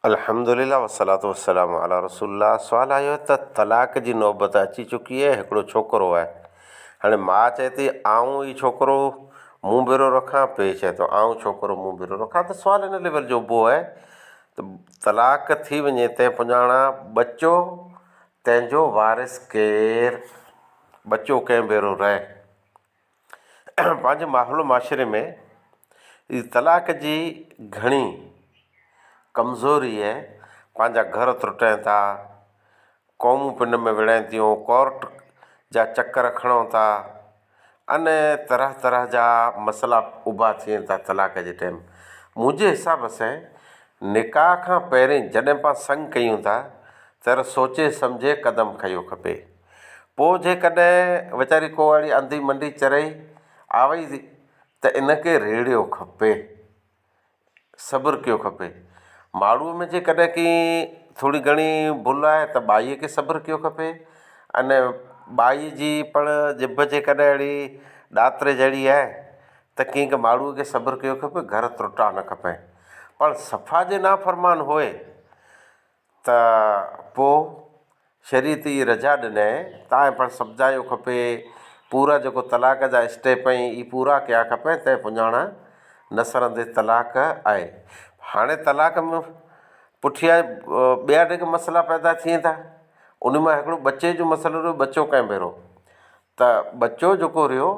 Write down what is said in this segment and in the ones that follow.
अल्हम्दुलिल्लाह वस्सलातु वस्सलामु अला रसूलिल्लाह। सुवाल आयो है त तलाक जी नौबत अची चुकी है। हिकिड़ो छोकिरो आहे, हाणे माउ चए थी आऊं ई छोकिरो मुंहुं भेरो रखां, पीउ चए थो आऊं छोकिरो मुंहुं भेरो रखां। त सुवाल इन लेवल जो ऊभो आहे त तलाक थी वञे तंहिं पुॼाणा बचो तंहिंजो वारिस केरु, बचो कंहिं भेरो रहे। पंहिंजे माहौल माशरे में ई तलाक जी घणी कमज़ोरी आहे। पंहिंजा घर टुटनि था, क़ौमूं पिंड में विढ़नि थियूं, कोर्ट जा चकर खणूं था, अने तरह तरह जा मसइला ऊभा थियनि था तलाक जे टाइम। मुंहिंजे हिसाब सां निकाह खां पहिरीं जॾहिं पाण संग कयूं था त सोचे सम्झे क़दम खयो खपे। पोइ जेकॾहिं वीचारी को अहिड़ी अंधी मंडी चरई आवई त इनखे रेड़ियो खपे, सब्र कयो खपे। माण्हूअ में जेकॾहिं की थोरी घणी भुल आहे त बाईअ खे सब्र कयो खपे, अने बाई जी पण जिभ जेकॾहिं अहिड़ी ॾातरे जहिड़ी आहे त कंहिंखे माण्हूअ खे सब्र कयो खपे, घर टुटा न खपे। पण सफ़ा जे नाफ़रमान होए त पोइ शरीयत ई रजा ॾिने तव्हां पाण सम्झायो खपे, पूरा जेको तलाक जा स्टेप आहिनि ई पूरा कया खपे, तंहिं पुॼाणा न सरंदे तलाक आहे। हाणे तलाक में पुठियां ॿिया जेके मसइला पैदा थियनि था, उन मां हिकिड़ो बचे जो मसइलो रहियो, बचो कंहिं भेरो। त बचो जेको रहियो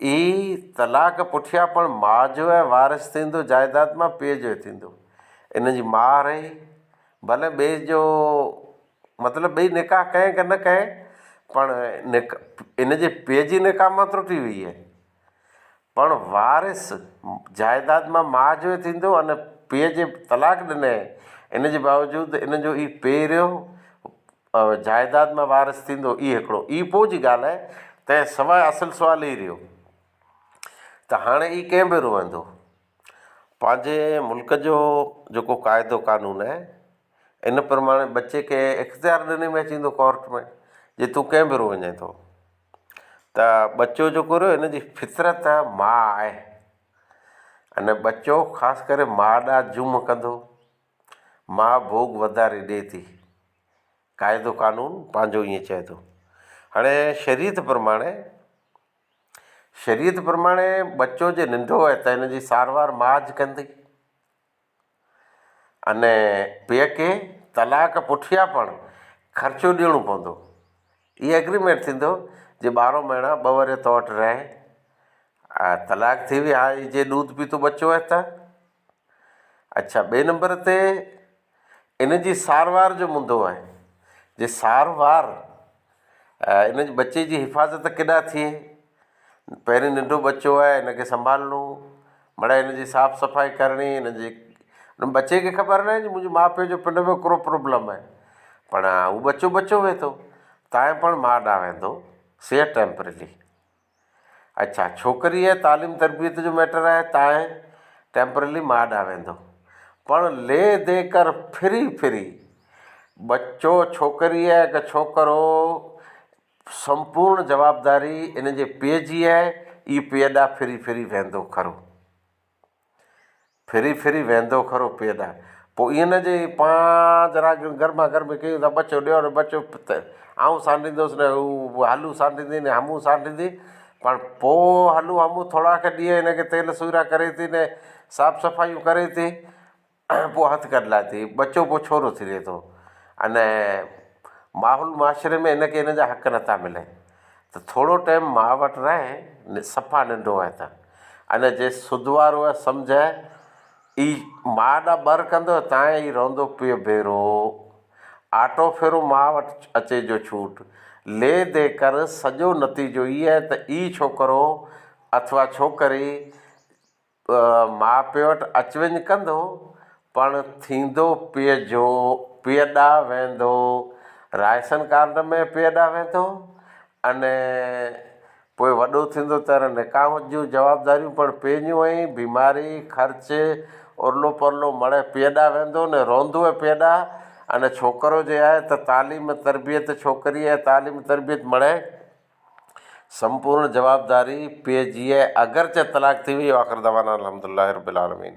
ई तलाक पुठियां पण माउ जो आहे, वारिस थींदो जाइदाद मां, पीउ जो थींदो। इन जी माउ रही भले ॿिए जो मतिलबु ॿई निकाह कयं की न कयं, पण इन जे पीउ जी निकाह मां त्रुटी वई आहे, पण वारिस जाइदाद मां माउ जो थींदो। अने पीउ जे तलाक ॾिने इन जे बावजूदि इन जो ई पीउ जाइदाद मां वारिस थींदो। ई हिकिड़ो ई पोइ जी ॻाल्हि आहे। तंहिं सवाइ असुलु सुवालु ई रहियो त हाणे ई कंहिं भेरो वेंदो। पंहिंजे मुल्क जो जेको क़ाइदो कानून आहे इन प्रमाणे बचे खे इख़्तियार ॾिने में अची वेंदो कोर्ट में, जे तूं कंहिं भेरो वञे थो। त बचो जेको रहियो इन जी फितरत माउ आहे, अने बचो ख़ासि करे माउ ॾांहुं जुम कंदो, माउ भोग वधारे ॾिए थी। क़ाइदो कानून पंहिंजो ईअं चए थो। हाणे शरीयत प्रमाणे बचो जे नंढो आहे त हिन जी सारवार माउ ज कंदी, अने पीउ खे तलाक पुठियां पण ख़र्चो ॾियणो पवंदो। इहो एग्रीमेंट थींदो जे 12 महीना 2 वरे तो वटि रहे, तलाक थी वई, हाणे जे ॾूध पीतो बचो आहे त अच्छा। ॿिए नंबर ते इन जी सारवार जो मुंदो आहे, जे सारवार इन जे बचे जी हिफ़ाज़त केॾांहुं थिए। पहिरीं नंढो बचो आहे, हिनखे संभालणो, मिड़ई हिन जी साफ़ सफ़ाई करणी, हिन जे बचे खे ख़बर न आहे जी मुंहिंजे माउ पीउ जो पिंड में हिकिड़ो प्रॉब्लम आहे, पण हू बचो वेठो तव्हां पण माउ ॾांहुं वेंदो, से टेम्पररी। अच्छा, छोकिरी आहे तालीम तरबियत जो मैटर आहे, तव्हां टेम्पररी माउ ॾांहुं वेंदो। पण ले दे कर फिरी बच्चो छोकिरी आहे की छोकिरो, संपूर्ण जवाबदारी इन जे पीउ जी आहे। ई पीउ ॾांहुं फिरी वेंदो खरो, फिरी वेंदो खरो पीउ ॾांहुं। पोइ ईअं न जे पाण जरा गर्मा गर्मी कयूं था, बचो ॾियो न बचो आऊं सांडींदुसि न हू हलू सांडींदी न हमूं सांडींदी, पण पोइ हलू हमूं थोरा खे ॾींहं हिनखे तेल सुहिरा करे थी न साफ़ सफ़ाइयूं करे थी, पोइ हथु कढलाए थी, बचो पोइ छोरो थी रहे थो। अने माहौल माशरे में हिनखे हिन जा हक़ नथा मिले, त थोरो टाइम माउ वटि रहे, सफ़ा नंढो आहे त। अने जे सुध वारो आहे सम्झ ई माउ ॾांहुं ॿर कंदो, तव्हां ई रहंदो पीउ भेरो। आटो फेरो माउ वटि अचे जो छूट, ले दे कर सॼो नतीजो ई आहे त ई छोकिरो अथवा छोकिरी माउ पीउ वटि अचु वञु कंदो, पण थींदो पीउ जो, पीउ ॾांहुं वेंदो, राशन कार्ड में पीउ ॾांहुं वेंदो। अने पोइ वॾो थींदो त निकाह जूं जवाबदारियूं पण पीउ जूं आहिनि, बीमारी ख़र्च उरलो परलो मड़े पीउ ॾांहुं वेंदो न रहंदो आहे पीउ ॾांहुं। अने छोकिरो जे आहे त तालीम तरबियत, छोकिरी आहे तालीम तरबियत मड़े संपूर्ण जवाबदारी पीउ जी आहे, अगरचे तलाक थी वई। आख़िर दवाना अल्हम्दुलिल्लाहि रब्बिल आलमीन।